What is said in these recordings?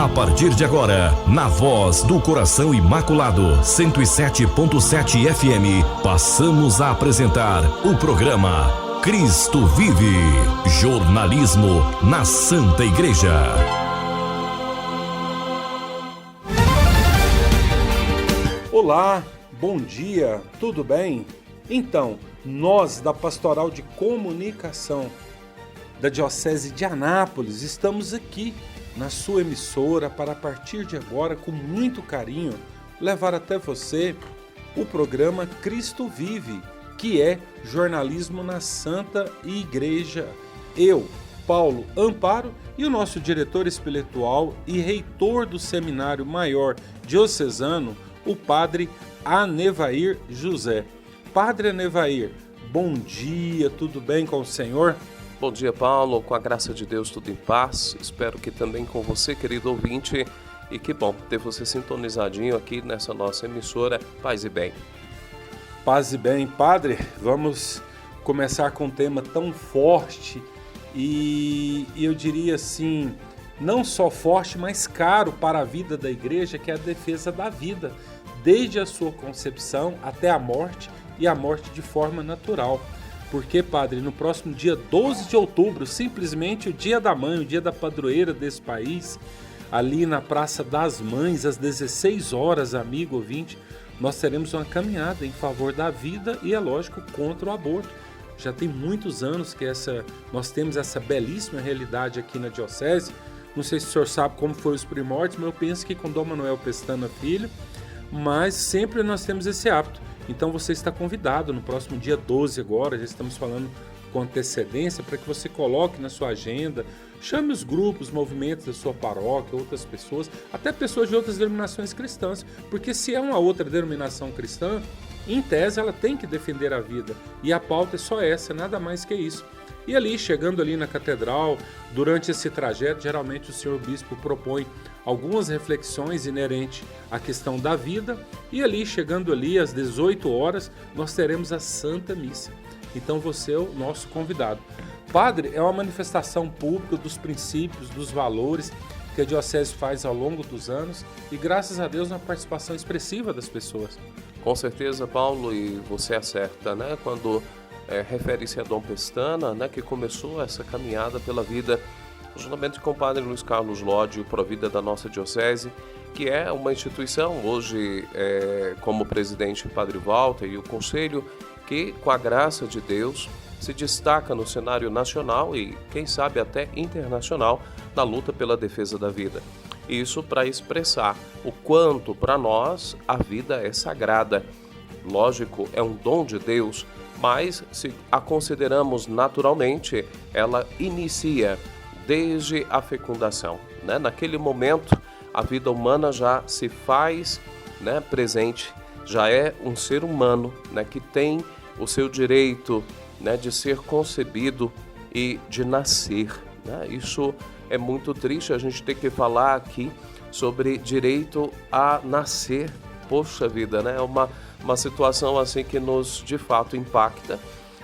A partir de agora, na Voz do Coração Imaculado, 107.7 FM, passamos a apresentar o programa Cristo Vive, jornalismo na Santa Igreja. Olá, bom dia, tudo bem? Então, nós da Pastoral de Comunicação da Diocese de Anápolis estamos aqui na sua emissora para, a partir de agora, com muito carinho, levar até você o programa Cristo Vive, que é jornalismo na Santa Igreja. Eu, Paulo Amparo, e o nosso diretor espiritual e reitor do Seminário Maior Diocesano, o Padre Anevair José. Padre Anevair, bom dia, tudo bem com o senhor? Bom dia, Paulo, com a graça de Deus tudo em paz, espero que também com você, querido ouvinte, e que bom ter você sintonizadinho aqui nessa nossa emissora, Paz e Bem. Paz e bem, Padre, vamos começar com um tema tão forte e eu diria assim, não só forte, mas caro para a vida da igreja, que é a defesa da vida, desde a sua concepção até a morte e a morte de forma natural. Porque, Padre, no próximo dia 12 de outubro, simplesmente o dia da mãe, o dia da padroeira desse país, ali na Praça das Mães, às 16 horas, amigo ouvinte, nós teremos uma caminhada em favor da vida e, é lógico, contra o aborto. Já tem muitos anos que nós temos essa belíssima realidade aqui na Diocese. Não sei se o senhor sabe como foi os primórdios, mas eu penso que com Dom Manuel Pestana Filho, mas sempre nós temos esse hábito. Então você está convidado no próximo dia 12 agora, já estamos falando com antecedência, para que você coloque na sua agenda, chame os grupos, movimentos da sua paróquia, outras pessoas, até pessoas de outras denominações cristãs, porque se é uma outra denominação cristã, em tese ela tem que defender a vida, e a pauta é só essa, nada mais que isso. E ali, chegando ali na catedral, durante esse trajeto, geralmente o senhor bispo propõe algumas reflexões inerentes à questão da vida, e ali, chegando ali às 18 horas, nós teremos a Santa Missa. Então você é o nosso convidado. Padre, é uma manifestação pública dos princípios, dos valores que a Diocese faz ao longo dos anos, e graças a Deus uma participação expressiva das pessoas. Com certeza, Paulo, e você acerta, né? Quando refere-se a Dom Pestana, né, que começou essa caminhada pela vida, juntamente com o Padre Luiz Carlos Lodi, o Provida da nossa Diocese, que é uma instituição, hoje como presidente o Padre Walter e o Conselho, que com a graça de Deus se destaca no cenário nacional e quem sabe até internacional na luta pela defesa da vida. Isso para expressar o quanto para nós a vida é sagrada. Lógico, é um dom de Deus, mas se a consideramos naturalmente, ela inicia desde a fecundação, né? Naquele momento, a vida humana já se faz, né, presente, já é um ser humano, né, que tem o seu direito, né, de ser concebido e de nascer, né? Isso é muito triste, a gente tem que falar aqui sobre direito a nascer. Poxa vida, né? É uma situação assim que nos de fato impacta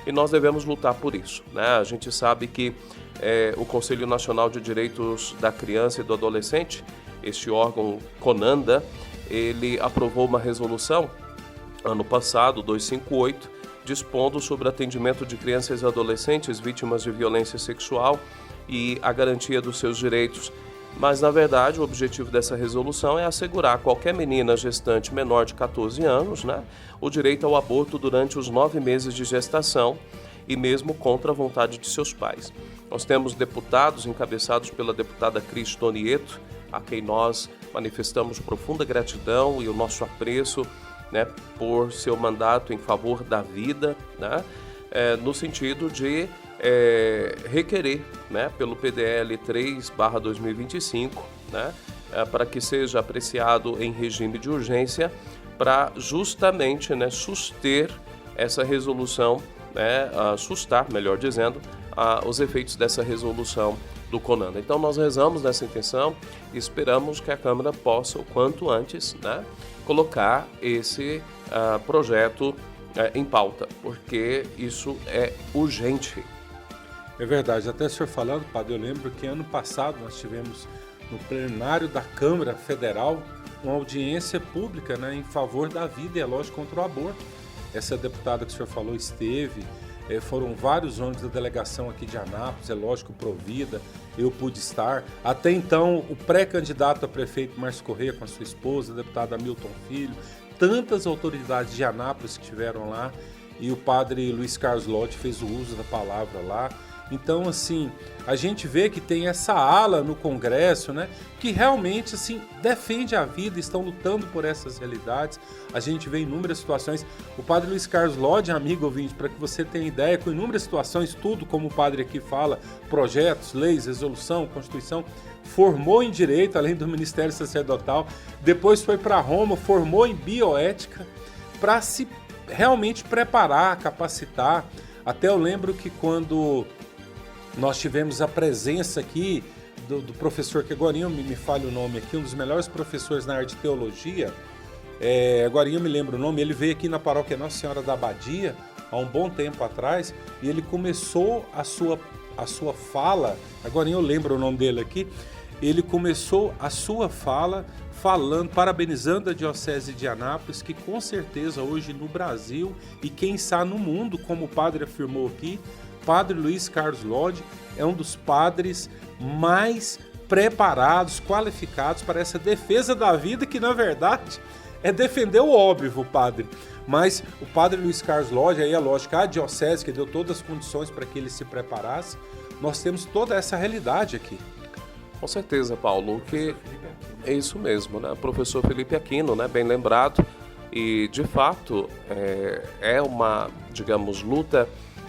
e nós devemos lutar por isso, né? A gente sabe que o Conselho Nacional de Direitos da Criança e do Adolescente, este órgão CONANDA, ele aprovou uma resolução ano passado, 258, dispondo sobre atendimento de crianças e adolescentes vítimas de violência sexual e a garantia dos seus direitos. Mas, na verdade, o objetivo dessa resolução é assegurar a qualquer menina gestante menor de 14 anos, né, o direito ao aborto durante os 9 meses de gestação e mesmo contra a vontade de seus pais. Nós temos deputados encabeçados pela deputada Cris Tonieto, a quem nós manifestamos profunda gratidão e o nosso apreço, né, por seu mandato em favor da vida, né, no sentido de requerer, né, pelo PDL 3/2025, né, para que seja apreciado em regime de urgência, para justamente, né, suster essa resolução, né, sustar, melhor dizendo, os efeitos dessa resolução do CONANDA. Então nós rezamos nessa intenção e esperamos que a Câmara possa, o quanto antes, né, colocar esse projeto em pauta, porque isso é urgente. É verdade, até o senhor falando, padre, eu lembro que ano passado nós tivemos no plenário da Câmara Federal, uma audiência pública, né, em favor da vida e, é lógico, contra o aborto. Essa deputada que o senhor falou esteve, foram vários ônibus da delegação aqui de Anápolis, é lógico, Provida, eu pude estar. Até então, o pré-candidato a prefeito Márcio Corrêa com a sua esposa, o deputado Hamilton Filho, tantas autoridades de Anápolis que estiveram lá, e o padre Luiz Carlos Lodge fez o uso da palavra lá. Então, assim, a gente vê que tem essa ala no Congresso, né, que realmente, assim, defende a vida, estão lutando por essas realidades. A gente vê inúmeras situações. O padre Luiz Carlos Lodge, amigo ouvinte, para que você tenha ideia, com inúmeras situações, tudo como o padre aqui fala, projetos, leis, resolução, Constituição, formou em Direito, além do Ministério Sacerdotal, depois foi para Roma, formou em Bioética, para se realmente preparar, capacitar. Até eu lembro que quando nós tivemos a presença aqui do professor, que agora me falha o nome aqui, um dos melhores professores na área de teologia, agora eu me lembro o nome, ele veio aqui na paróquia Nossa Senhora da Abadia, há um bom tempo atrás, e ele começou a sua fala, agora eu lembro o nome dele aqui, ele começou a sua fala falando, parabenizando a Diocese de Anápolis, que com certeza hoje no Brasil e quem está no mundo, como o padre afirmou aqui, Padre Luiz Carlos Lodge é um dos padres mais preparados, qualificados para essa defesa da vida, que na verdade é defender o óbvio, padre. Mas o padre Luiz Carlos Lodge, aí é lógico, a Diocese que deu todas as condições para que ele se preparasse, nós temos toda essa realidade aqui. Com certeza, Paulo, que é isso mesmo, né? O professor Felipe Aquino, né? Bem lembrado, e de fato é uma, digamos, luta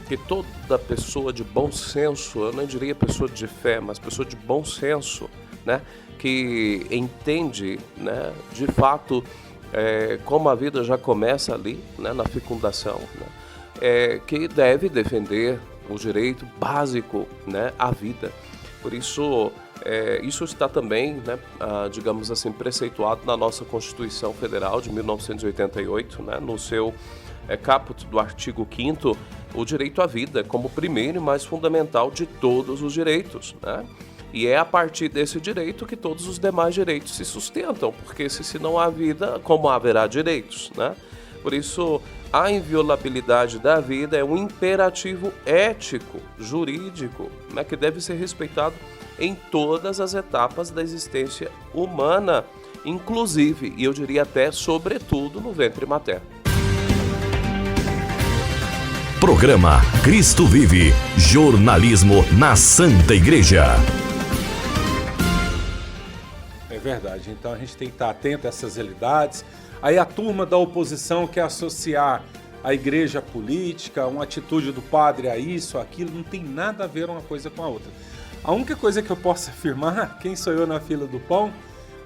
que toda pessoa de bom senso, eu não diria pessoa de fé, mas pessoa de bom senso, né, que entende, né, de fato, como a vida já começa ali, né, na fecundação, né, que deve defender o direito básico, né, à vida. Por isso, isso está também, né, digamos assim, preceituado na nossa Constituição Federal de 1988, né, no seu caput do artigo 5º, o direito à vida como primeiro e mais fundamental de todos os direitos, né? E é a partir desse direito que todos os demais direitos se sustentam, porque se não há vida, como haverá direitos, né? Por isso, a inviolabilidade da vida é um imperativo ético, jurídico, né, que deve ser respeitado em todas as etapas da existência humana, inclusive, e eu diria até sobretudo, no ventre materno. Programa Cristo Vive, jornalismo na Santa Igreja. É verdade, então a gente tem que estar atento a essas realidades. Aí a turma da oposição quer associar a igreja à política, uma atitude do padre a isso, aquilo, não tem nada a ver uma coisa com a outra. A única coisa que eu posso afirmar, quem sou eu na fila do pão,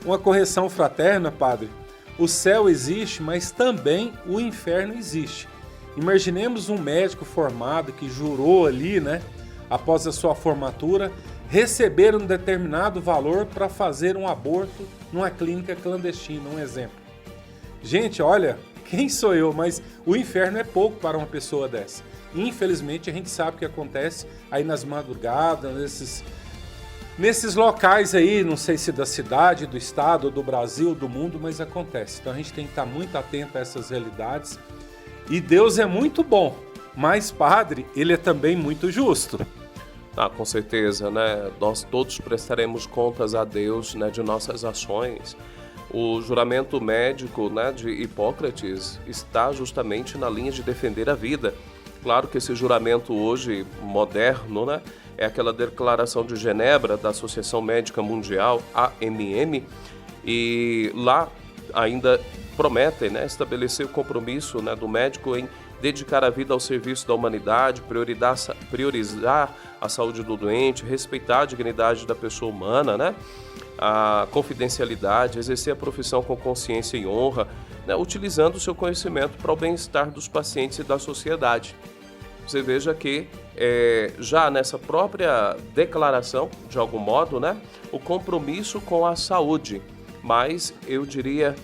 uma correção fraterna, padre. O céu existe, mas também o inferno existe. Imaginemos um médico formado que jurou ali, né, após a sua formatura, receber um determinado valor para fazer um aborto numa clínica clandestina, um exemplo. Gente, olha, quem sou eu? Mas o inferno é pouco para uma pessoa dessa. Infelizmente, a gente sabe o que acontece aí nas madrugadas, nesses locais aí, não sei se da cidade, do estado, do Brasil, do mundo, mas acontece. Então a gente tem que estar muito atento a essas realidades. E Deus é muito bom, mas, padre, ele é também muito justo. Com certeza, né? Nós todos prestaremos contas a Deus, né, de nossas ações. O juramento médico, né, de Hipócrates está justamente na linha de defender a vida. Claro que esse juramento hoje, moderno, né, é aquela declaração de Genebra da Associação Médica Mundial, AMM, e lá ainda prometem, né, estabelecer o compromisso, né, do médico em dedicar a vida ao serviço da humanidade, priorizar a saúde do doente, respeitar a dignidade da pessoa humana, né, a confidencialidade, exercer a profissão com consciência e honra, né, utilizando o seu conhecimento para o bem-estar dos pacientes e da sociedade. Você veja que já nessa própria declaração, de algum modo, né, o compromisso com a saúde, mas eu diria,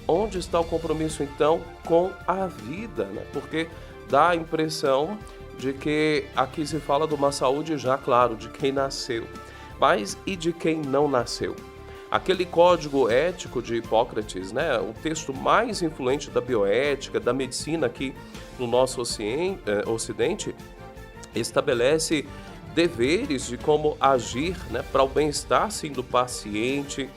onde está o compromisso então com a vida, né? Porque dá a impressão de que aqui se fala de uma saúde já, claro, de quem nasceu, mas e de quem não nasceu? Aquele código ético de Hipócrates, né, o texto mais influente da bioética, da medicina aqui no nosso Ocidente, estabelece deveres de como agir, né, para o bem-estar sim, do paciente,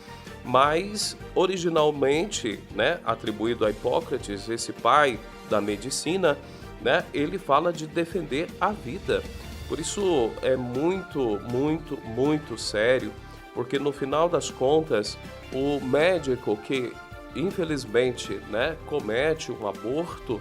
mas originalmente, né, atribuído a Hipócrates, esse pai da medicina, né, ele fala de defender a vida. Por isso é muito, muito, muito sério, porque no final das contas, o médico que infelizmente, né, comete um aborto,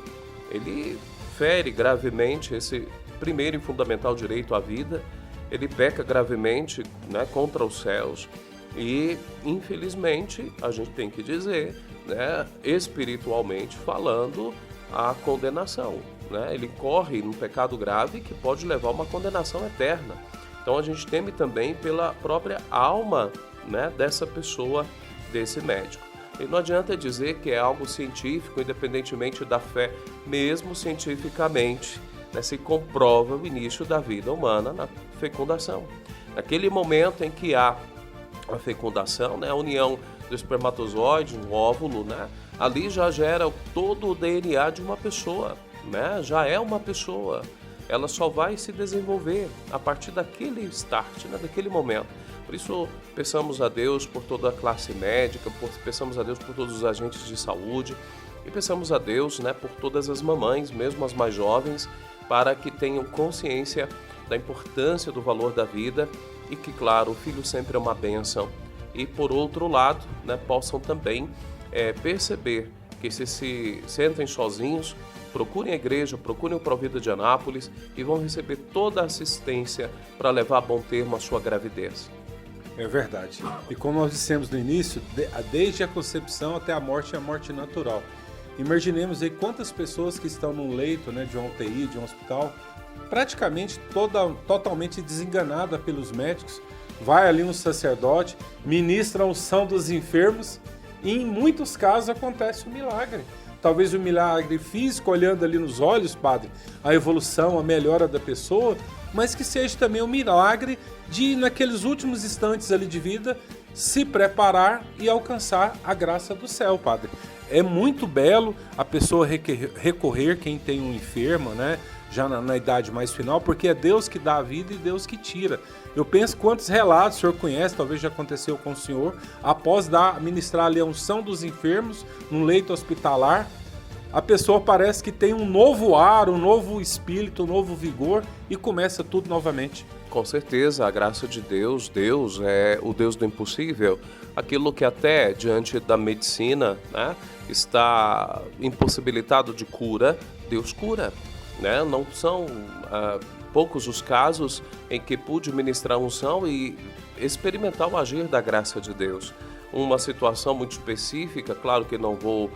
ele fere gravemente esse primeiro e fundamental direito à vida, ele peca gravemente, né, contra os céus e, infelizmente, a gente tem que dizer, né, espiritualmente falando, a condenação, né? Ele corre num pecado grave que pode levar a uma condenação eterna. Então a gente teme também pela própria alma, né, dessa pessoa, desse médico. E não adianta dizer que é algo científico, independentemente da fé, mesmo cientificamente, né, se comprova o início da vida humana na fecundação. Naquele momento em que há a fecundação, né, a união do espermatozoide, um óvulo, né, ali já gera todo o DNA de uma pessoa, né, já é uma pessoa. Ela só vai se desenvolver a partir daquele start, né, daquele momento. Por isso, peçamos a Deus por toda a classe médica, peçamos a Deus por todos os agentes de saúde e peçamos a Deus, né, por todas as mamães, mesmo as mais jovens, para que tenham consciência da importância do valor da vida e que, claro, o filho sempre é uma bênção. E, por outro lado, né, possam também perceber que se sentem sozinhos, procurem a igreja, procurem o Provida de Anápolis e vão receber toda a assistência para levar a bom termo a sua gravidez. É verdade. E como nós dissemos no início, desde a concepção até a morte é a morte natural. Imaginemos aí quantas pessoas que estão num leito, né, de uma UTI, de um hospital, praticamente totalmente desenganada pelos médicos, vai ali um sacerdote, ministra a unção dos enfermos e em muitos casos acontece um milagre. Talvez um milagre físico, olhando ali nos olhos, padre, a evolução, a melhora da pessoa, mas que seja também um milagre de, naqueles últimos instantes ali de vida, se preparar e alcançar a graça do céu, padre. É muito belo a pessoa recorrer, quem tem um enfermo, né, já na idade mais final, porque é Deus que dá a vida e Deus que tira. Eu penso quantos relatos o senhor conhece, talvez já aconteceu com o senhor, após ministrar ali a unção dos enfermos num leito hospitalar, a pessoa parece que tem um novo ar, um novo espírito, um novo vigor e começa tudo novamente. Com certeza, a graça de Deus, Deus é o Deus do impossível. Aquilo que até diante da medicina, né, está impossibilitado de cura, Deus cura. Né? Não são poucos os casos em que pude ministrar unção e experimentar o agir da graça de Deus. Uma situação muito específica, claro que não vou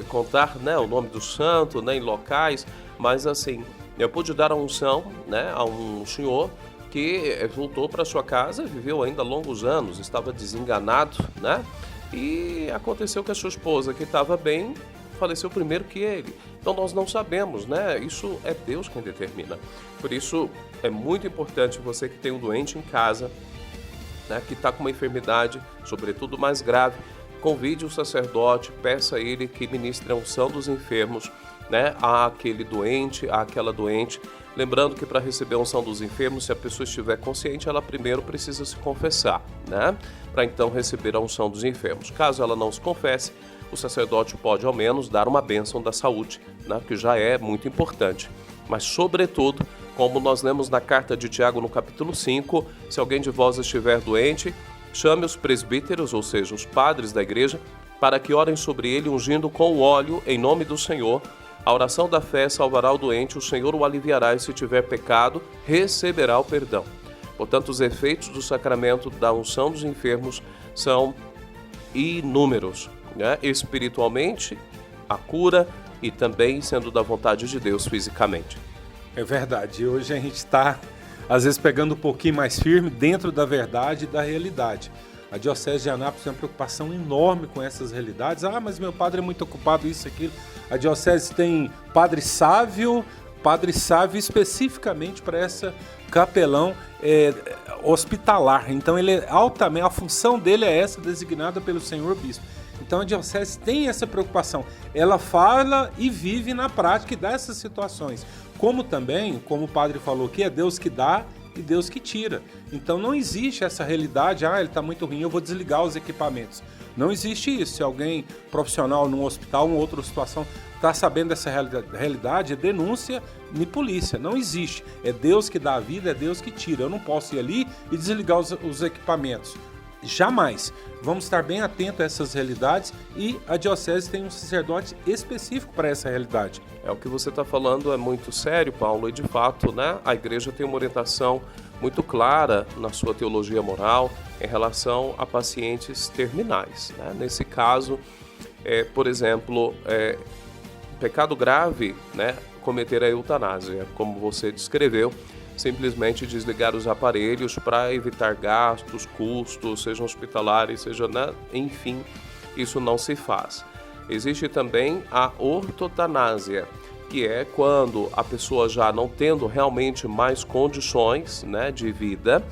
contar, né, o nome do santo, nem locais, mas assim, eu pude dar a unção, né, a um senhor que voltou para sua casa, viveu ainda longos anos, estava desenganado, né? E aconteceu que a sua esposa, que estava bem, faleceu primeiro que ele. Então nós não sabemos, né? Isso é Deus quem determina. Por isso é muito importante você que tem um doente em casa, né, que está com uma enfermidade, sobretudo mais grave, convide o sacerdote, peça a ele que ministre a unção dos enfermos, né, àquele doente, àquela doente. Lembrando que para receber a unção dos enfermos, se a pessoa estiver consciente, ela primeiro precisa se confessar, né, para então receber a unção dos enfermos. Caso ela não se confesse, o sacerdote pode ao menos dar uma bênção da saúde, né, que já é muito importante. Mas, sobretudo, como nós lemos na carta de Tiago no capítulo 5, se alguém de vós estiver doente, chame os presbíteros, ou seja, os padres da igreja, para que orem sobre ele, ungindo com o óleo em nome do Senhor. A oração da fé salvará o doente, o Senhor o aliviará e se tiver pecado, receberá o perdão. Portanto, os efeitos do sacramento da unção dos enfermos são inúmeros, né? Espiritualmente, a cura e também sendo da vontade de Deus fisicamente. É verdade, hoje a gente está, às vezes, pegando um pouquinho mais firme dentro da verdade e da realidade. A Diocese de Anápolis tem uma preocupação enorme com essas realidades. Ah, mas meu padre é muito ocupado, isso, aquilo. A Diocese tem padre sávio especificamente para essa capelão hospitalar. Então ele é altamente, a função dele é essa, designada pelo senhor bispo. Então a diocese tem essa preocupação. Ela fala e vive na prática e dá essas situações. Como também, como o padre falou aqui, é Deus que dá e Deus que tira. Então não existe essa realidade, ele está muito ruim, eu vou desligar os equipamentos. Não existe isso. Se alguém profissional num hospital, uma outra situação, está sabendo dessa realidade, é denúncia em polícia. Não existe. É Deus que dá a vida, é Deus que tira. Eu não posso ir ali e desligar os equipamentos. Jamais. Vamos estar bem atentos a essas realidades e a diocese tem um sacerdote específico para essa realidade. O que você está falando é muito sério, Paulo, e de fato, né, a igreja tem uma orientação muito clara na sua teologia moral em relação a pacientes terminais. Né? Nesse caso, por exemplo, pecado grave, né, cometer a eutanásia, como você descreveu, simplesmente desligar os aparelhos para evitar gastos, custos, sejam hospitalares, seja, né, enfim, isso não se faz. Existe também a ortotanásia, que é quando a pessoa já não tendo realmente mais condições, né, de vida,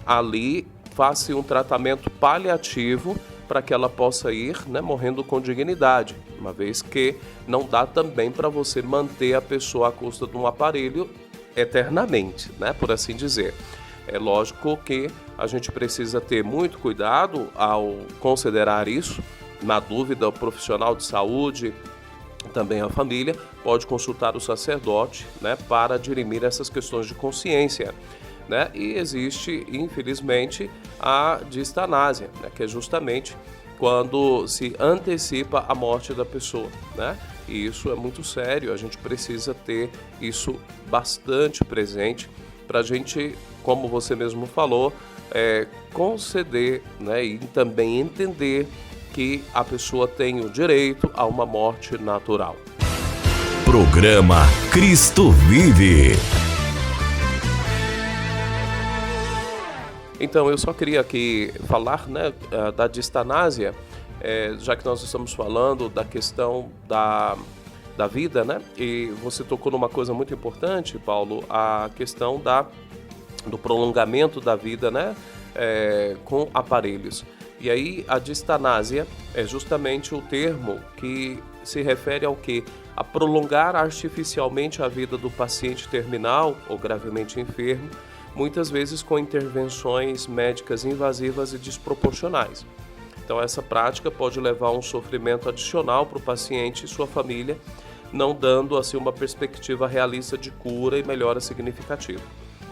ali faz-se um tratamento paliativo para que ela possa ir, né, morrendo com dignidade, uma vez que não dá também para você manter a pessoa à custa de um aparelho eternamente, né, por assim dizer. É lógico que a gente precisa ter muito cuidado ao considerar isso. Na dúvida, o profissional de saúde, também a família, pode consultar o sacerdote, né, para dirimir essas questões de consciência. Né? E existe, infelizmente, a distanásia, né, que é justamente quando se antecipa a morte da pessoa, né? E isso é muito sério, a gente precisa ter isso bastante presente para a gente, como você mesmo falou, conceder, né, e também entender que a pessoa tem o direito a uma morte natural. Programa Cristo Vive. Então, eu só queria aqui falar, né, da distanásia, já que nós estamos falando da questão da vida, né? E você tocou numa coisa muito importante, Paulo, a questão do prolongamento da vida, né, com aparelhos. E aí a distanásia é justamente o termo que se refere ao quê? A prolongar artificialmente a vida do paciente terminal ou gravemente enfermo, muitas vezes com intervenções médicas invasivas e desproporcionais. Então essa prática pode levar a um sofrimento adicional para o paciente e sua família, não dando assim uma perspectiva realista de cura e melhora significativa.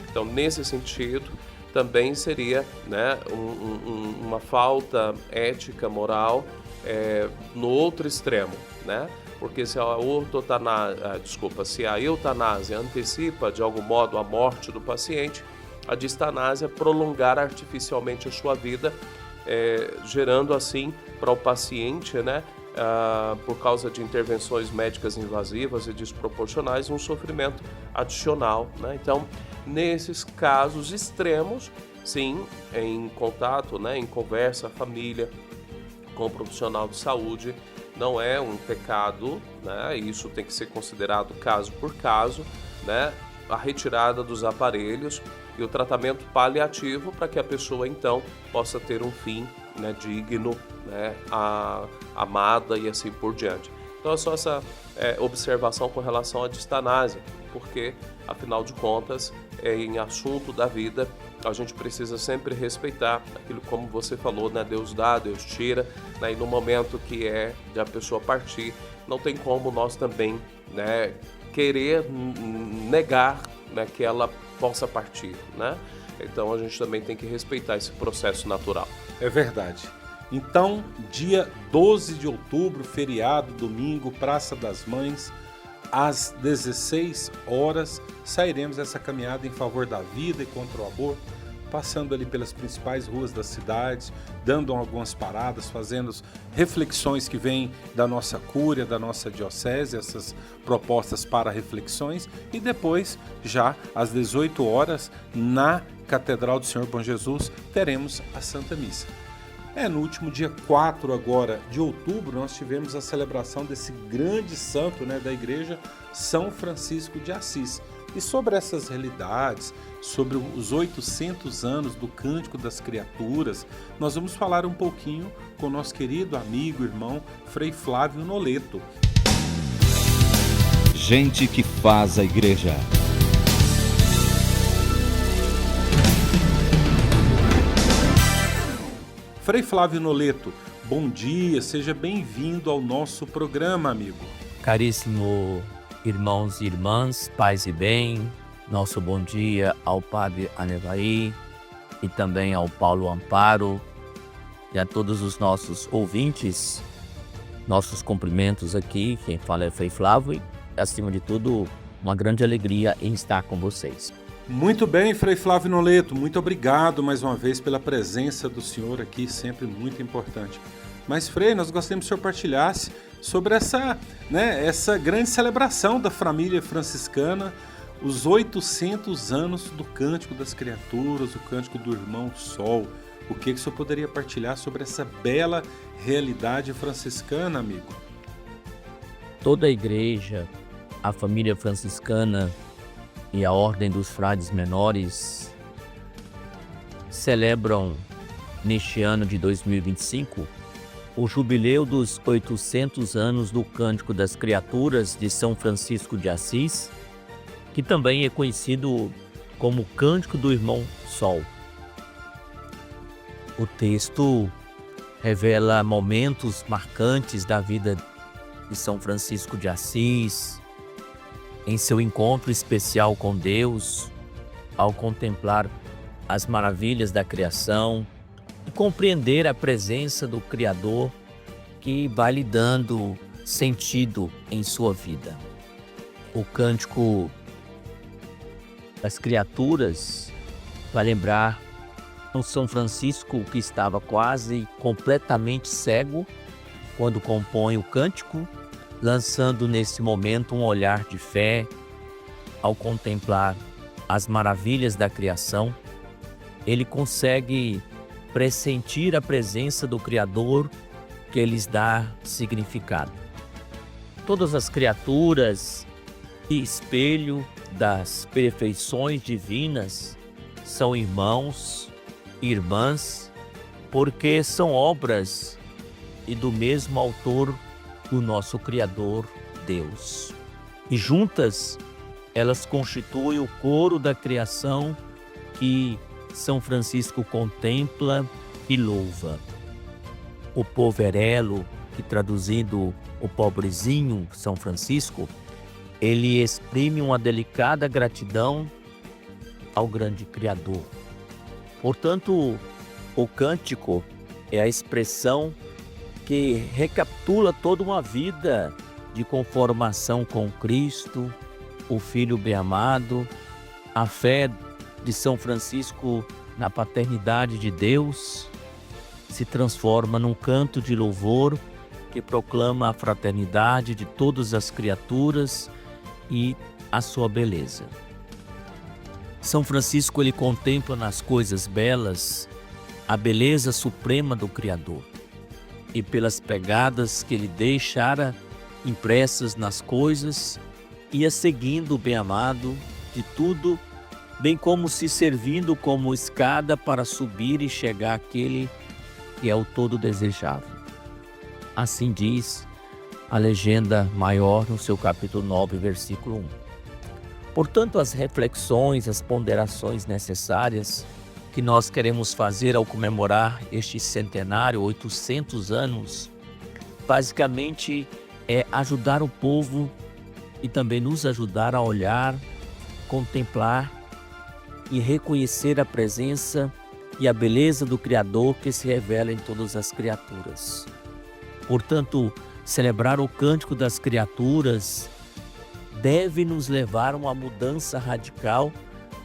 Então nesse sentido também seria, né, uma falta ética, moral, no outro extremo, né? Porque se a eutanásia antecipa de algum modo a morte do paciente, a distanásia prolongar artificialmente a sua vida, gerando assim para o paciente, né, por causa de intervenções médicas invasivas e desproporcionais, um sofrimento adicional, né? Então, nesses casos extremos, sim, em contato, né, em conversa, família, com o profissional de saúde, não é um pecado, né? Isso tem que ser considerado caso por caso, né? A retirada dos aparelhos e o tratamento paliativo para que a pessoa então possa ter um fim, né, digno, né, amada e assim por diante. Então é só essa observação com relação à distanásia, porque afinal de contas, em assunto da vida, a gente precisa sempre respeitar aquilo, como você falou, né? Deus dá, Deus tira, né? E no momento que de a pessoa partir, não tem como nós também, né, querer negar, né, que ela possa partir, né? Então a gente também tem que respeitar esse processo natural. É verdade. Então, dia 12 de outubro, feriado, domingo, Praça das Mães, às 16 horas, sairemos essa caminhada em favor da vida e contra o aborto, passando ali pelas principais ruas das cidades, dando algumas paradas, fazendo reflexões que vêm da nossa cúria, da nossa diocese, essas propostas para reflexões, e depois, já às 18 horas, na Catedral do Senhor Bom Jesus, teremos a Santa Missa. No último dia 4 agora de outubro, nós tivemos a celebração desse grande santo, né, da igreja, São Francisco de Assis. E sobre essas realidades, sobre os 800 anos do Cântico das Criaturas, nós vamos falar um pouquinho com o nosso querido amigo, irmão, Frei Flávio Noleto. Gente que faz a igreja. Frei Flávio Noleto, bom dia, seja bem-vindo ao nosso programa, amigo. Caríssimo irmãos e irmãs, paz e bem, nosso bom dia ao Padre Anevaí e também ao Paulo Amparo e a todos os nossos ouvintes, nossos cumprimentos aqui, quem fala é Frei Flávio e, acima de tudo, uma grande alegria em estar com vocês. Muito bem, Frei Flávio Noleto, muito obrigado mais uma vez pela presença do senhor aqui, sempre muito importante. Mas, Frei, nós gostaríamos que o senhor partilhasse sobre essa grande celebração da família franciscana, os 800 anos do Cântico das Criaturas, o Cântico do Irmão Sol. O que o senhor poderia partilhar sobre essa bela realidade franciscana, amigo? Toda a igreja, a família franciscana e a Ordem dos Frades Menores celebram neste ano de 2025 o jubileu dos 800 anos do Cântico das Criaturas de São Francisco de Assis, que também é conhecido como Cântico do Irmão Sol. O texto revela momentos marcantes da vida de São Francisco de Assis, em seu encontro especial com Deus, ao contemplar as maravilhas da criação e compreender a presença do Criador que vai lhe dando sentido em sua vida. O Cântico das Criaturas vai lembrar o São Francisco, que estava quase completamente cego quando compõe o cântico, lançando nesse momento um olhar de fé ao contemplar as maravilhas da criação. Ele consegue pressentir a presença do Criador que lhes dá significado. Todas as criaturas, espelho das perfeições divinas, são irmãos e irmãs, porque são obras e do mesmo autor, o nosso Criador, Deus. E juntas, elas constituem o coro da criação que São Francisco contempla e louva. O poverello, que traduzindo o pobrezinho São Francisco, ele exprime uma delicada gratidão ao grande Criador. Portanto, o cântico é a expressão que recapitula toda uma vida de conformação com Cristo, o Filho bem-amado, a fé de São Francisco na paternidade de Deus, se transforma num canto de louvor que proclama a fraternidade de todas as criaturas e a sua beleza. São Francisco, ele contempla nas coisas belas a beleza suprema do Criador, e pelas pegadas que ele deixara impressas nas coisas, ia seguindo o bem-amado de tudo, bem como se servindo como escada para subir e chegar àquele que é o todo desejável. Assim diz a legenda maior no seu capítulo 9, versículo 1. Portanto, as reflexões, as ponderações necessárias que nós queremos fazer ao comemorar este centenário, 800 anos, basicamente é ajudar o povo e também nos ajudar a olhar, contemplar e reconhecer a presença e a beleza do Criador que se revela em todas as criaturas. Portanto, celebrar o Cântico das Criaturas deve nos levar a uma mudança radical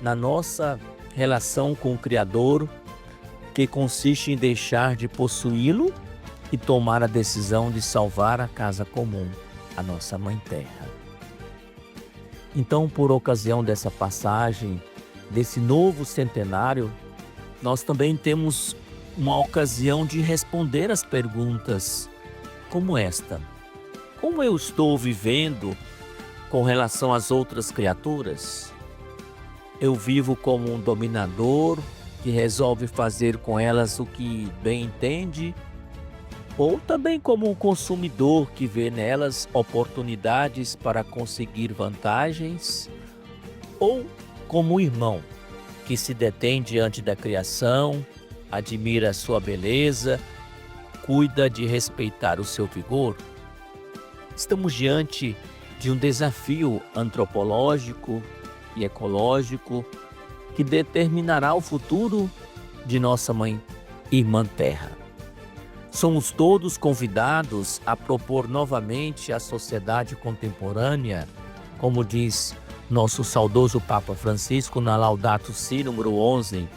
na nossa relação com o Criador, que consiste em deixar de possuí-lo e tomar a decisão de salvar a casa comum, a nossa Mãe Terra. Então, por ocasião dessa passagem, desse novo centenário, nós também temos uma ocasião de responder as perguntas como esta: como eu estou vivendo com relação às outras criaturas? eu vivo como um dominador que resolve fazer com elas o que bem entende, ou também como um consumidor que vê nelas oportunidades para conseguir vantagens, ou como um irmão que se detém diante da criação, admira a sua beleza, cuida de respeitar o seu vigor. Estamos diante de um desafio antropológico e ecológico que determinará o futuro de nossa mãe Irmã Terra. Somos todos convidados a propor novamente à sociedade contemporânea, como diz nosso saudoso Papa Francisco na Laudato Si número 11,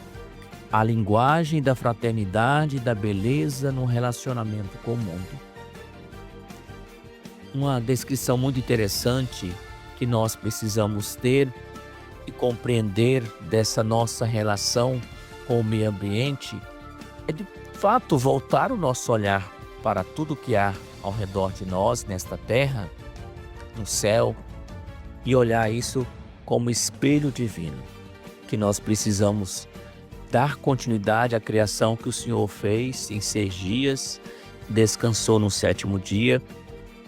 a linguagem da fraternidade e da beleza no relacionamento com o mundo. Uma descrição muito interessante que nós precisamos ter e compreender dessa nossa relação com o meio ambiente é de fato voltar o nosso olhar para tudo que há ao redor de nós nesta terra, no céu, e olhar isso como espelho divino, que nós precisamos dar continuidade à criação que o Senhor fez em 6 dias, descansou no 7º dia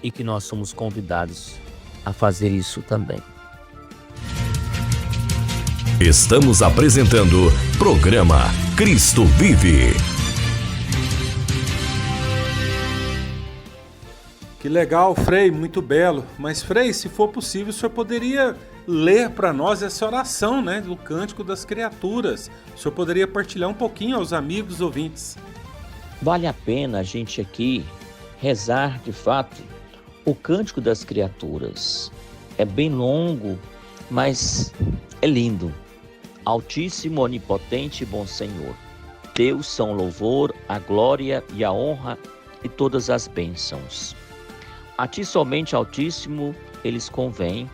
e que nós somos convidados a fazer isso também. Estamos apresentando programa Cristo Vive. Que legal, Frei, muito belo. Mas, Frei, se for possível, o senhor poderia ler para nós essa oração, né, do Cântico das Criaturas. O senhor poderia partilhar um pouquinho aos amigos ouvintes. Vale a pena a gente aqui rezar, de fato, o Cântico das Criaturas. É bem longo, mas é lindo. Altíssimo, onipotente e bom Senhor, Deus são o louvor, a glória e a honra e todas as bênçãos. A ti somente, Altíssimo, eles convêm,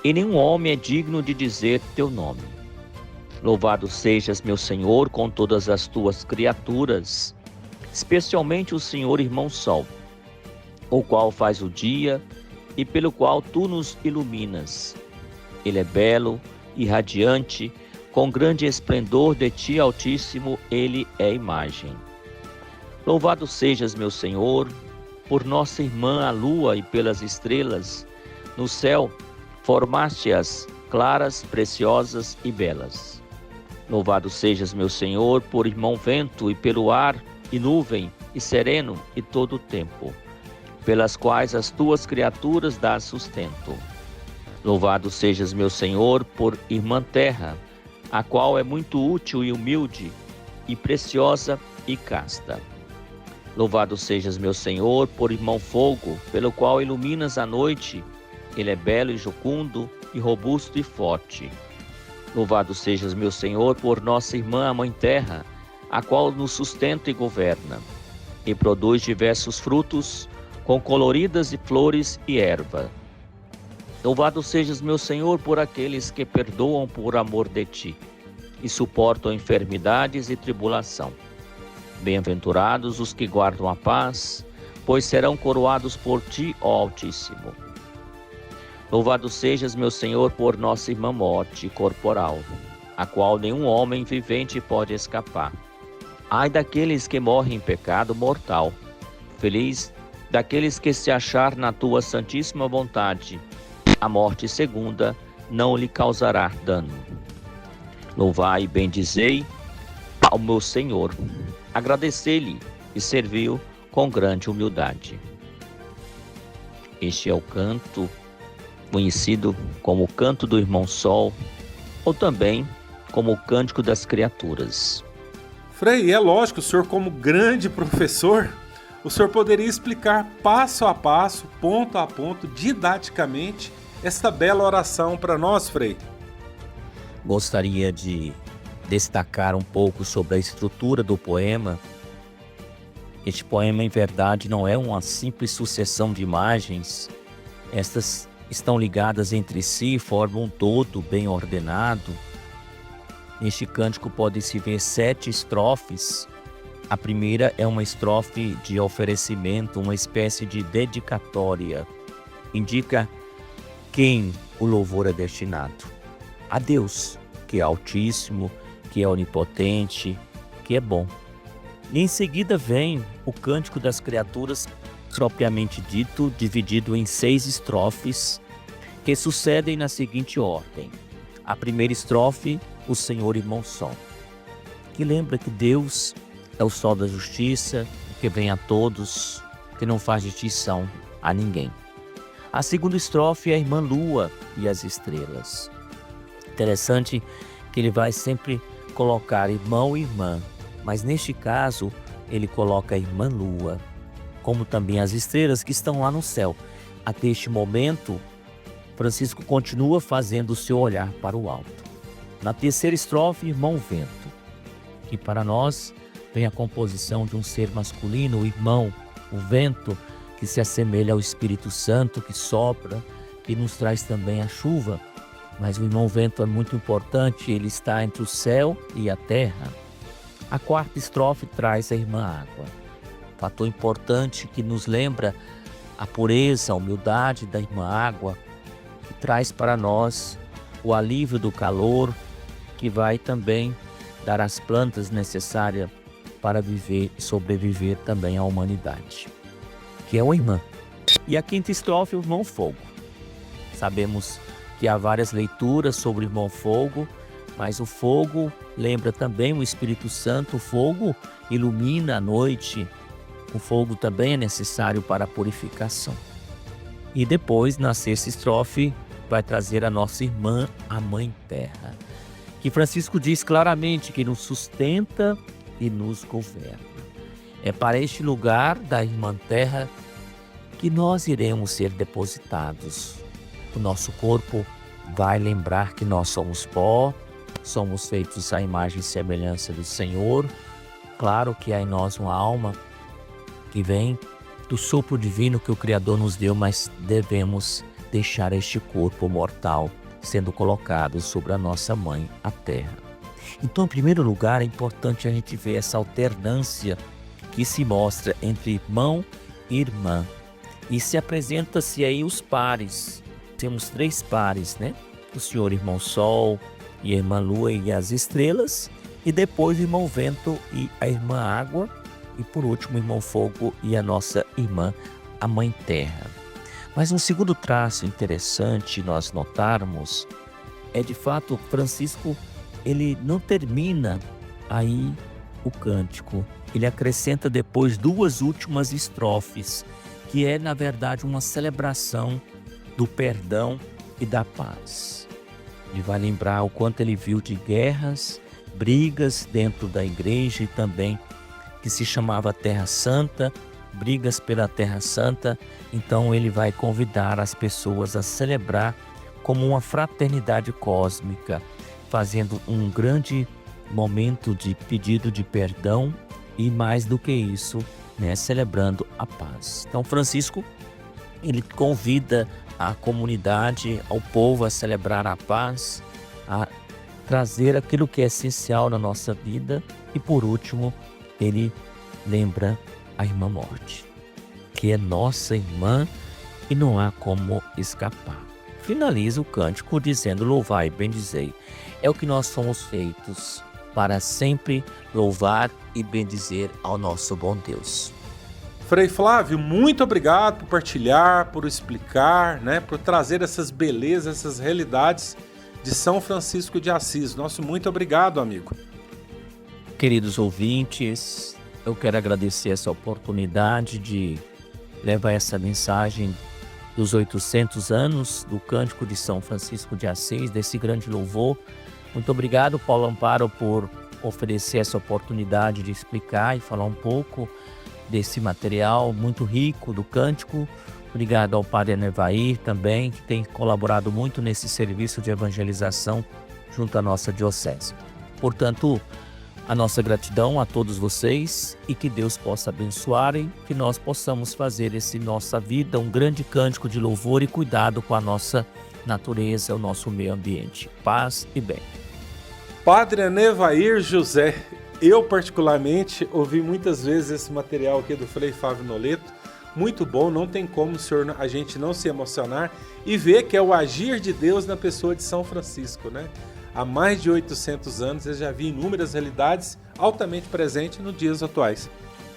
e nenhum homem é digno de dizer teu nome. Louvado sejas, meu Senhor, com todas as tuas criaturas, especialmente o Senhor Irmão Sol, o qual faz o dia e pelo qual tu nos iluminas. Ele é belo e radiante, com grande esplendor de ti, Altíssimo, ele é imagem. Louvado sejas, meu Senhor, por nossa irmã a lua e pelas estrelas. No céu formaste-as claras, preciosas e belas. Louvado sejas, meu Senhor, por irmão vento e pelo ar e nuvem e sereno e todo o tempo, pelas quais as tuas criaturas dás sustento. Louvado sejas, meu Senhor, por irmã terra, a qual é muito útil e humilde, e preciosa e casta. Louvado sejas, meu Senhor, por irmão fogo, pelo qual iluminas a noite. Ele é belo e jucundo, e robusto e forte. Louvado sejas, meu Senhor, por nossa irmã a Mãe Terra, a qual nos sustenta e governa, e produz diversos frutos, com coloridas e flores e erva. Louvado sejas, meu Senhor, por aqueles que perdoam por amor de ti, e suportam enfermidades e tribulação. Bem-aventurados os que guardam a paz, pois serão coroados por ti, ó Altíssimo. Louvado sejas, meu Senhor, por nossa irmã morte corporal, a qual nenhum homem vivente pode escapar. Ai daqueles que morrem em pecado mortal, feliz daqueles que se achar na tua santíssima vontade, a morte segunda não lhe causará dano. Louvai e bendizei ao meu Senhor, agradecei-lhe e servi-o com grande humildade. Este é o canto conhecido como o Canto do Irmão Sol, ou também como o Cântico das Criaturas. Frei, é lógico, o senhor como grande professor, o senhor poderia explicar passo a passo, ponto a ponto, didaticamente, esta bela oração para nós, Frei? Gostaria de destacar um pouco sobre a estrutura do poema. Este poema, em verdade, não é uma simples sucessão de imagens. Estas estão ligadas entre si e formam um todo bem ordenado. Neste cântico pode-se ver 7 estrofes. A primeira é uma estrofe de oferecimento, uma espécie de dedicatória. Indica quem o louvor é destinado. A Deus, que é altíssimo, que é onipotente, que é bom. E em seguida vem o Cântico das Criaturas, propriamente dito, dividido em 6 estrofes, que sucedem na seguinte ordem. A primeira estrofe, o Senhor Irmão Sol, que lembra que Deus é o sol da justiça, que vem a todos, que não faz distinção a ninguém. A segunda estrofe é a Irmã Lua e as estrelas. Interessante que ele vai sempre colocar irmão e irmã, mas neste caso ele coloca a Irmã Lua, como também as estrelas que estão lá no céu. Até este momento, Francisco continua fazendo o seu olhar para o alto. Na terceira estrofe, Irmão Vento, que para nós vem a composição de um ser masculino, o irmão, o vento, que se assemelha ao Espírito Santo, que sopra, que nos traz também a chuva. Mas o irmão vento é muito importante, ele está entre o céu e a terra. A quarta estrofe traz a Irmã Água, fator importante que nos lembra a pureza, a humildade da Irmã Água, que traz para nós o alívio do calor, que vai também dar as plantas necessárias para viver e sobreviver também à humanidade, que é o Irmã. E a quinta estrofe, o Irmão Fogo. Sabemos que há várias leituras sobre o Irmão Fogo, mas o fogo lembra também o Espírito Santo. O fogo ilumina a noite, o fogo também é necessário para a purificação. E depois, na sexta estrofe, vai trazer a nossa irmã, a Mãe Terra, que Francisco diz claramente que nos sustenta e nos governa. É para este lugar da Irmã Terra que nós iremos ser depositados. O nosso corpo vai lembrar que nós somos pó, somos feitos à imagem e semelhança do Senhor. Claro que há em nós uma alma que vem do sopro divino que o Criador nos deu, mas devemos deixar este corpo mortal sendo colocado sobre a nossa mãe, a terra. Então, em primeiro lugar, é importante a gente ver essa alternância que se mostra entre irmão e irmã. E se apresenta-se aí os pares. Temos 3 pares, né? O Senhor Irmão Sol e a Irmã Lua e as estrelas. E depois o Irmão Vento e a Irmã Água. E por último, o Irmão Fogo e a nossa irmã, a Mãe Terra. Mas um segundo traço interessante nós notarmos é, de fato, Francisco, ele não termina aí o cântico. Ele acrescenta depois 2 últimas estrofes, que é, na verdade, uma celebração do perdão e da paz. Ele vai lembrar o quanto ele viu de guerras, brigas dentro da igreja e também que se chamava Terra Santa, brigas pela Terra Santa. Então ele vai convidar as pessoas a celebrar como uma fraternidade cósmica, fazendo um grande momento de pedido de perdão e, mais do que isso, né, celebrando a paz. Então Francisco, ele convida a comunidade, ao povo a celebrar a paz, a trazer aquilo que é essencial na nossa vida e, por último, ele lembra a Irmã Morte, que é nossa irmã e não há como escapar. Finaliza o cântico dizendo: louvai e bendizei. É o que nós somos feitos para sempre louvar e bendizer ao nosso bom Deus. Frei Flávio, muito obrigado por partilhar, por explicar, né, por trazer essas belezas, essas realidades de São Francisco de Assis. Nosso muito obrigado, amigo. Queridos ouvintes, eu quero agradecer essa oportunidade de levar essa mensagem dos 800 anos do Cântico de São Francisco de Assis, desse grande louvor. Muito obrigado, Paulo Amparo, por oferecer essa oportunidade de explicar e falar um pouco desse material muito rico do cântico. Obrigado ao Padre Anevair também, que tem colaborado muito nesse serviço de evangelização junto à nossa diocese. Portanto, a nossa gratidão a todos vocês e que Deus possa abençoar e que nós possamos fazer desse nossa vida um grande cântico de louvor e cuidado com a nossa natureza, o nosso meio ambiente. Paz e bem. Padre Anevair José, eu particularmente ouvi muitas vezes esse material aqui do Frei Flávio Noleto, muito bom, não tem como a gente não se emocionar e ver que é o agir de Deus na pessoa de São Francisco, né? há mais de 800 anos, ele já havia inúmeras realidades altamente presentes nos dias atuais.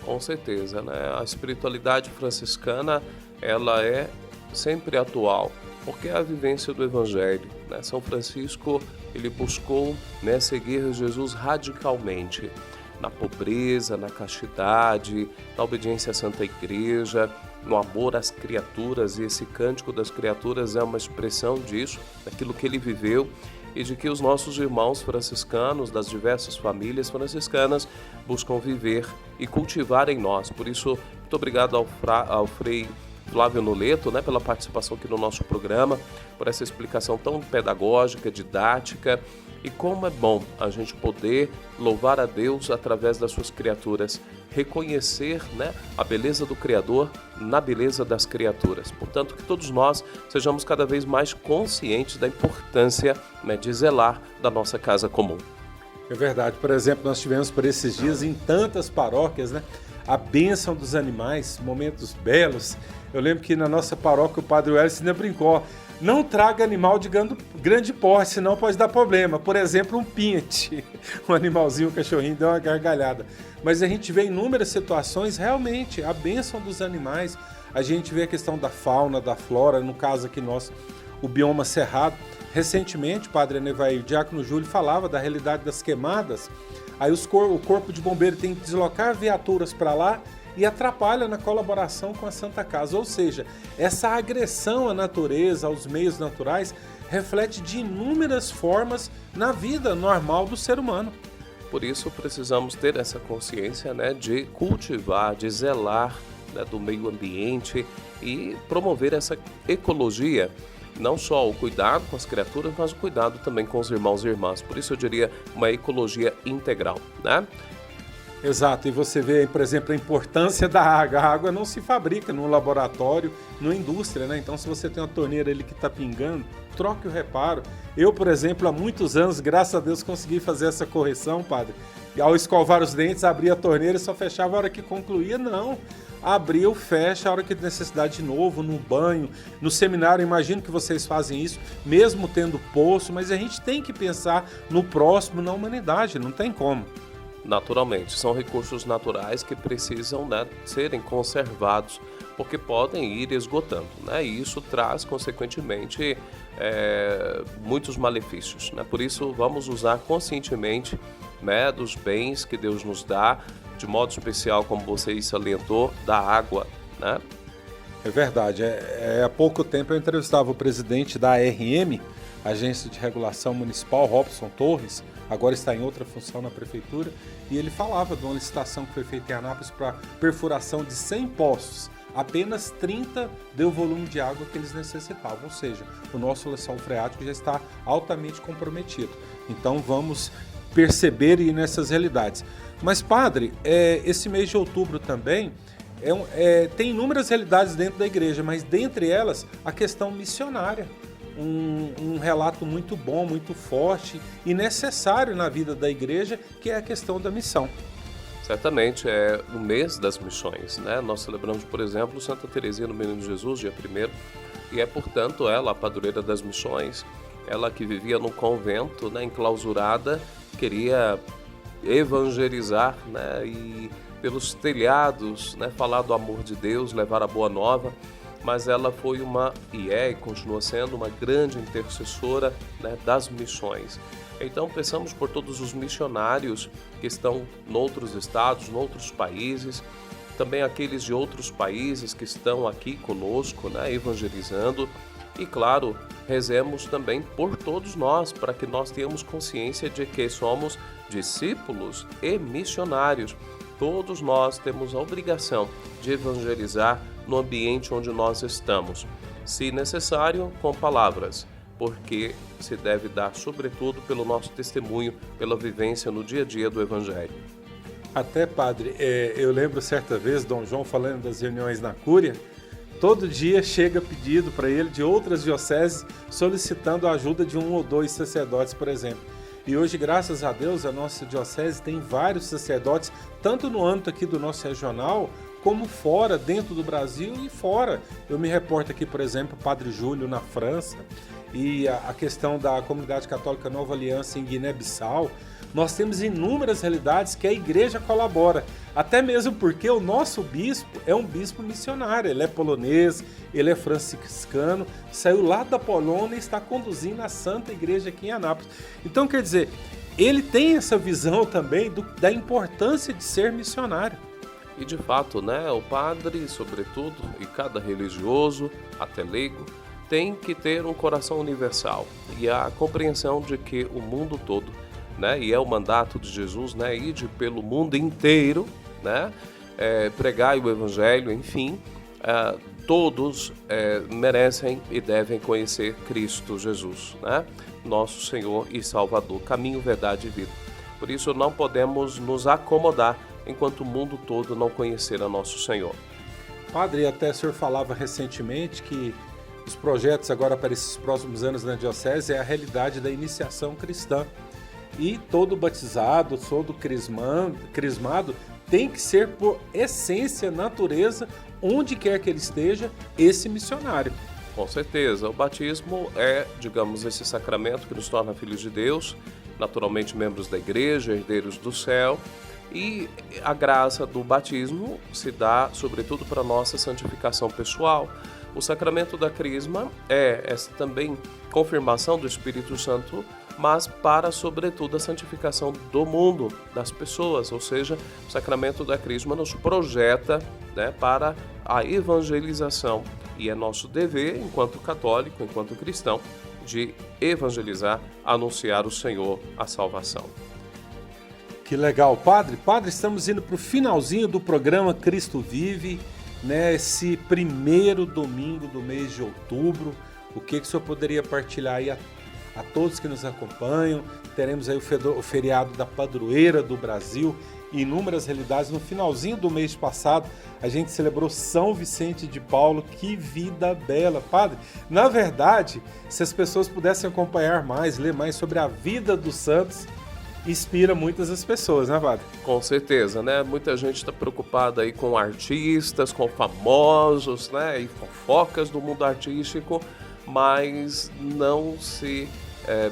Com certeza, né? A espiritualidade franciscana, ela é sempre atual, porque é a vivência do Evangelho, né? São Francisco, ele buscou, né, seguir Jesus radicalmente, na pobreza, na castidade, na obediência à Santa Igreja, no amor às criaturas, e esse cântico das criaturas é uma expressão disso, daquilo que ele viveu, e de que os nossos irmãos franciscanos, das diversas famílias franciscanas, buscam viver e cultivar em nós. Por isso, muito obrigado ao Frei Flávio Noleto, né, pela participação aqui no nosso programa, por essa explicação tão pedagógica, didática, e como é bom a gente poder louvar a Deus através das suas criaturas, reconhecer, né, a beleza do Criador na beleza das criaturas. Portanto, que todos nós sejamos cada vez mais conscientes da importância, né, de zelar da nossa casa comum. É verdade. Por exemplo, nós tivemos por esses dias em tantas paróquias, né, a bênção dos animais, momentos belos. Eu lembro que na nossa paróquia o padre Wellington ainda brincou: não traga animal de grande porte, senão pode dar problema. Por exemplo, um pinte, um animalzinho, um cachorrinho, deu uma gargalhada. Mas a gente vê inúmeras situações, realmente, a bênção dos animais. A gente vê a questão da fauna, da flora, no caso aqui nosso, o bioma cerrado. Recentemente, o padre Anevair, o diácono Júlio, falava da realidade das queimadas. Aí o corpo de bombeiro tem que deslocar viaturas para lá e atrapalha na colaboração com a Santa Casa. Ou seja, essa agressão à natureza, aos meios naturais, reflete de inúmeras formas na vida normal do ser humano. Por isso precisamos ter essa consciência, né, de cultivar, de zelar, né, do meio ambiente e promover essa ecologia. Não só o cuidado com as criaturas, mas o cuidado também com os irmãos e irmãs. Por isso eu diria uma ecologia integral, né? Exato, e você vê, por exemplo, a importância da água. A água não se fabrica no laboratório, na indústria, né? Então, se você tem uma torneira ali que está pingando, troque o reparo. Eu, por exemplo, há muitos anos, graças a Deus, consegui fazer essa correção, padre. E ao escovar os dentes, abria a torneira e só fechava a hora que concluía. Não, abriu, fecha a hora que tem necessidade de novo, no banho, no seminário. Imagino que vocês fazem isso, mesmo tendo poço, mas a gente tem que pensar no próximo, na humanidade, não tem como. Naturalmente, são recursos naturais que precisam, né, serem conservados, porque podem ir esgotando, né? E isso traz, consequentemente, muitos malefícios, né? Por isso, vamos usar conscientemente, né, dos bens que Deus nos dá, de modo especial, como você salientou, da água, né? É verdade. Há pouco tempo eu entrevistava o presidente da ARM, Agência de Regulação Municipal, Robson Torres, agora está em outra função na prefeitura, e ele falava de uma licitação que foi feita em Anápolis para perfuração de 100 poços. Apenas 30 deu o volume de água que eles necessitavam, ou seja, o nosso lençol freático já está altamente comprometido. Então vamos perceber e ir nessas realidades. Mas, padre, esse mês de outubro também tem inúmeras realidades dentro da igreja, mas dentre elas a questão missionária. Um relato muito bom, muito forte e necessário na vida da igreja, que é a questão da missão. Certamente, é o mês das missões, né? Nós celebramos, por exemplo, Santa Teresinha do Menino Jesus, dia 1º, e é, portanto, ela a padroeira das missões. Ela que vivia no convento, né, enclausurada, queria evangelizar, né, e pelos telhados, né, falar do amor de Deus, levar a boa nova, mas ela foi e continua sendo uma grande intercessora, né, das missões. Então pensamos por todos os missionários que estão em outros estados, em outros países, também aqueles de outros países que estão aqui conosco, né, evangelizando. E claro, rezemos também por todos nós, para que nós tenhamos consciência de que somos discípulos e missionários. Todos nós temos a obrigação de evangelizar no ambiente onde nós estamos, se necessário, com palavras, porque se deve dar, sobretudo, pelo nosso testemunho, pela vivência no dia a dia do Evangelho. Até, padre, eu lembro certa vez, Dom João falando das reuniões na Cúria, todo dia chega pedido para ele de outras dioceses solicitando a ajuda de 1 ou 2 sacerdotes, por exemplo. E hoje, graças a Deus, a nossa diocese tem vários sacerdotes, tanto no âmbito aqui do nosso regional, como fora, dentro do Brasil e fora. Eu me reporto aqui, por exemplo, o Padre Júlio na França, e a questão da Comunidade Católica Nova Aliança em Guiné-Bissau, nós temos inúmeras realidades que a igreja colabora, até mesmo porque o nosso bispo é um bispo missionário, ele é polonês, ele é franciscano, saiu lá da Polônia e está conduzindo a Santa Igreja aqui em Anápolis. Então, quer dizer, ele tem essa visão também da importância de ser missionário. E de fato, né, o padre, sobretudo, e cada religioso, até leigo, tem que ter um coração universal e a compreensão de que o mundo todo, né, e é o mandato de Jesus, né, ide pelo mundo inteiro, né, pregai o evangelho, enfim, todos merecem e devem conhecer Cristo Jesus, né, nosso Senhor e Salvador, caminho, verdade e vida. Por isso não podemos nos acomodar enquanto o mundo todo não conhecer a nosso Senhor. Padre, até o senhor falava recentemente que os projetos agora para esses próximos anos na Diocese é a realidade da iniciação cristã. E todo batizado, todo crismado tem que ser por essência, natureza, onde quer que ele esteja, esse missionário. Com certeza, o batismo é, digamos, esse sacramento que nos torna filhos de Deus, naturalmente membros da igreja, herdeiros do céu, e a graça do batismo se dá, sobretudo, para a nossa santificação pessoal. O sacramento da crisma é essa também confirmação do Espírito Santo, mas para, sobretudo, a santificação do mundo, das pessoas, ou seja, o sacramento da crisma nos projeta, né, para a evangelização, e é nosso dever, enquanto católico, enquanto cristão, de evangelizar, anunciar o Senhor, a salvação. Que legal, Padre. Padre, estamos indo para o finalzinho do programa Cristo Vive, né, esse primeiro domingo do mês de outubro. O que o senhor poderia partilhar aí a todos que nos acompanham? Teremos aí o feriado da padroeira do Brasil e inúmeras realidades. No finalzinho do mês passado, a gente celebrou São Vicente de Paulo. Que vida bela, Padre! Na verdade, se as pessoas pudessem acompanhar mais, ler mais sobre a vida dos santos, inspira muitas das pessoas, né, Padre? Com certeza, né? Muita gente está preocupada aí com artistas, com famosos, né? E fofocas do mundo artístico, mas não se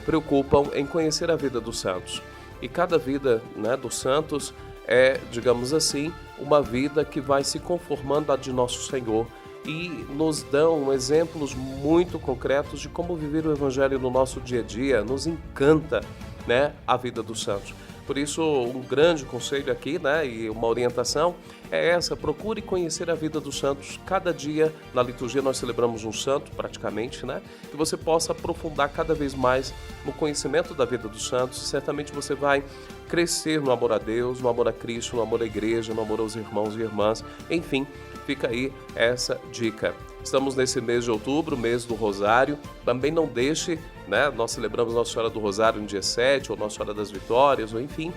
preocupam em conhecer a vida dos santos. E cada vida, né, dos santos é, digamos assim, uma vida que vai se conformando à de nosso Senhor e nos dão exemplos muito concretos de como viver o Evangelho no nosso dia a dia. Nos encanta, né, a vida dos santos. Por isso, um grande conselho aqui, né, e uma orientação é essa: procure conhecer a vida dos santos. Cada dia na liturgia nós celebramos um santo, praticamente, né, que você possa aprofundar cada vez mais no conhecimento da vida dos santos. Certamente você vai crescer no amor a Deus, no amor a Cristo, no amor à igreja, no amor aos irmãos e irmãs. Enfim, fica aí essa dica. Estamos nesse mês de outubro, mês do Rosário. Também não deixe, né, nós celebramos Nossa Senhora do Rosário no dia 7, ou Nossa Senhora das Vitórias, ou enfim,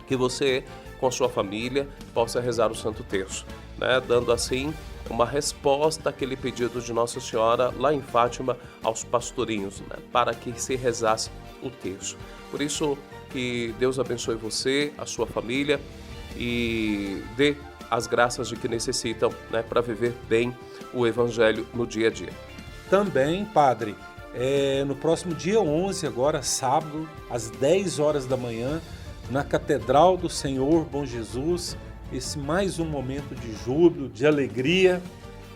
que você, com a sua família, possa rezar o Santo Terço, né, dando assim uma resposta àquele pedido de Nossa Senhora lá em Fátima aos pastorinhos, né, para que se rezasse o terço. Por isso, que Deus abençoe você, a sua família, e dê as graças de que necessitam, né, para viver bem o Evangelho no dia a dia. Também, Padre, no próximo dia 11, agora sábado, às 10 horas da manhã, na Catedral do Senhor Bom Jesus, esse mais um momento de júbilo, de alegria,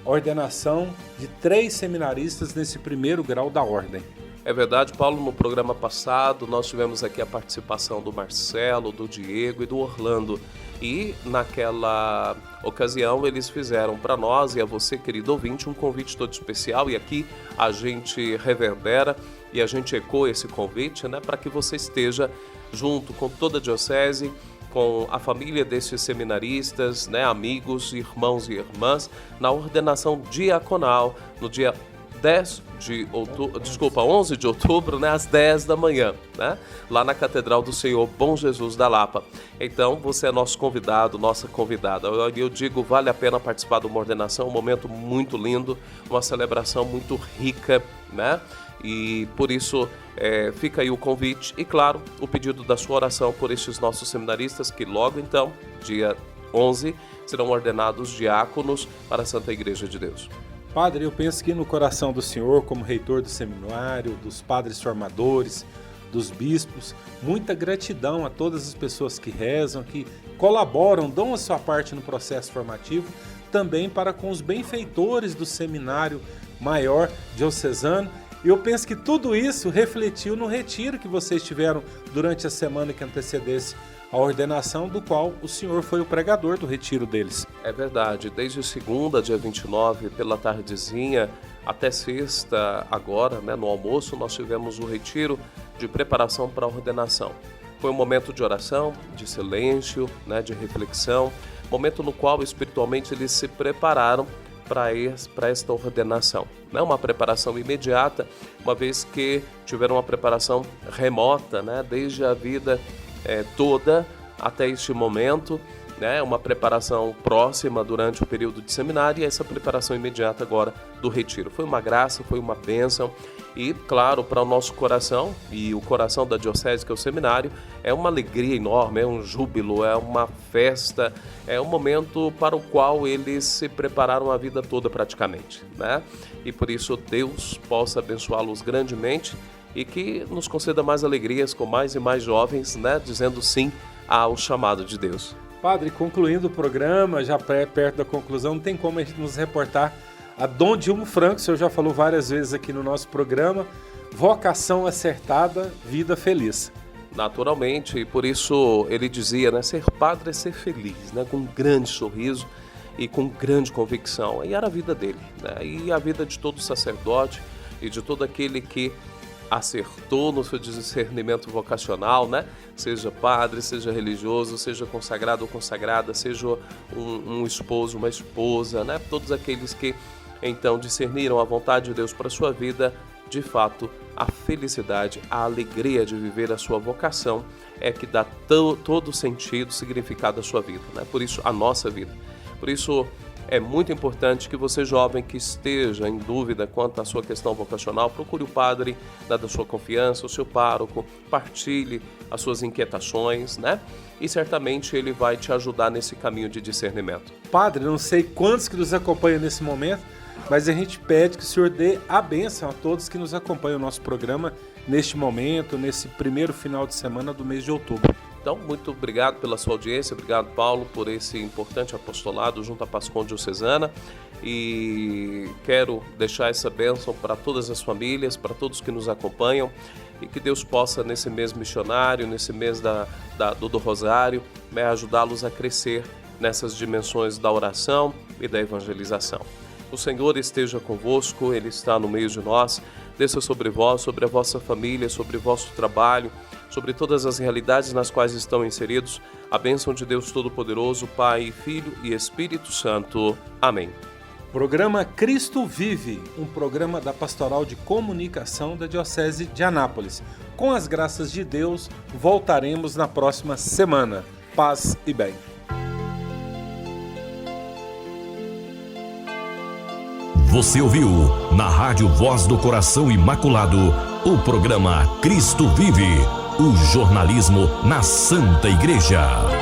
ordenação de 3 seminaristas nesse primeiro grau da ordem. É verdade, Paulo, no programa passado nós tivemos aqui a participação do Marcelo, do Diego e do Orlando. E naquela ocasião eles fizeram para nós e a você, querido ouvinte, um convite todo especial. E aqui a gente reverbera e a gente ecoa esse convite, né, para que você esteja junto com toda a diocese, com a família desses seminaristas, né, amigos, irmãos e irmãs, na ordenação diaconal no dia 11 de outubro, né, às 10 da manhã, né, lá na Catedral do Senhor Bom Jesus da Lapa. Então, você é nosso convidado, nossa convidada. Eu digo, vale a pena participar de uma ordenação, um momento muito lindo, uma celebração muito rica, né, e por isso fica aí o convite e, claro, o pedido da sua oração por estes nossos seminaristas que logo então, dia 11, serão ordenados diáconos para a Santa Igreja de Deus. Padre, eu penso que no coração do senhor, como reitor do seminário, dos padres formadores, dos bispos, muita gratidão a todas as pessoas que rezam, que colaboram, dão a sua parte no processo formativo, também para com os benfeitores do seminário maior diocesano. E eu penso que tudo isso refletiu no retiro que vocês tiveram durante a semana que antecedesse a ordenação, do qual o senhor foi o pregador do retiro deles. É verdade, desde segunda, dia 29, pela tardezinha, até sexta, agora, no almoço, nós tivemos o retiro de preparação para a ordenação. Foi um momento de oração, de silêncio, de reflexão, momento no qual espiritualmente eles se prepararam para esta ordenação. Não é uma preparação imediata, uma vez que tiveram uma preparação remota, desde a vida toda até este momento, uma preparação próxima durante o período de seminário e essa preparação imediata agora do retiro. Foi uma graça, foi uma bênção e, claro, para o nosso coração e o coração da diocese, que é o seminário, é uma alegria enorme, é um júbilo, é uma festa, é um momento para o qual eles se prepararam a vida toda praticamente, E por isso Deus possa abençoá-los grandemente e que nos conceda mais alegrias com mais e mais jovens, dizendo sim ao chamado de Deus. Padre, concluindo o programa, já perto da conclusão, não tem como a gente nos reportar a Dom Dilmo Franco, o senhor já falou várias vezes aqui no nosso programa, vocação acertada, vida feliz. Naturalmente, e por isso ele dizia, ser padre é ser feliz, com um grande sorriso e com grande convicção. E era a vida dele, e a vida de todo sacerdote e de todo aquele que acertou no seu discernimento vocacional, Seja padre, seja religioso, seja consagrado ou consagrada, seja um esposo, uma esposa, Todos aqueles que então discerniram a vontade de Deus para a sua vida, de fato, a felicidade, a alegria de viver a sua vocação é que dá todo o sentido, significado à sua vida, Por isso, a nossa vida. Por isso, é muito importante que você, jovem, que esteja em dúvida quanto à sua questão vocacional, procure o padre da sua confiança, o seu pároco, partilhe as suas inquietações, E certamente ele vai te ajudar nesse caminho de discernimento. Padre, não sei quantos que nos acompanham nesse momento, mas a gente pede que o senhor dê a bênção a todos que nos acompanham o nosso programa neste momento, nesse primeiro final de semana do mês de outubro. Então, muito obrigado pela sua audiência, obrigado, Paulo, por esse importante apostolado junto à Pascom Diocesana, e quero deixar essa bênção para todas as famílias, para todos que nos acompanham, e que Deus possa, nesse mês missionário, nesse mês do Rosário, ajudá-los a crescer nessas dimensões da oração e da evangelização. O Senhor esteja convosco, Ele está no meio de nós, desça sobre vós, sobre a vossa família, sobre o vosso trabalho, sobre todas as realidades nas quais estão inseridos, a bênção de Deus Todo-Poderoso, Pai, Filho e Espírito Santo. Amém. Programa Cristo Vive, um programa da Pastoral de Comunicação da Diocese de Anápolis. Com as graças de Deus, voltaremos na próxima semana. Paz e bem. Você ouviu, na Rádio Voz do Coração Imaculado, o programa Cristo Vive, o jornalismo na Santa Igreja.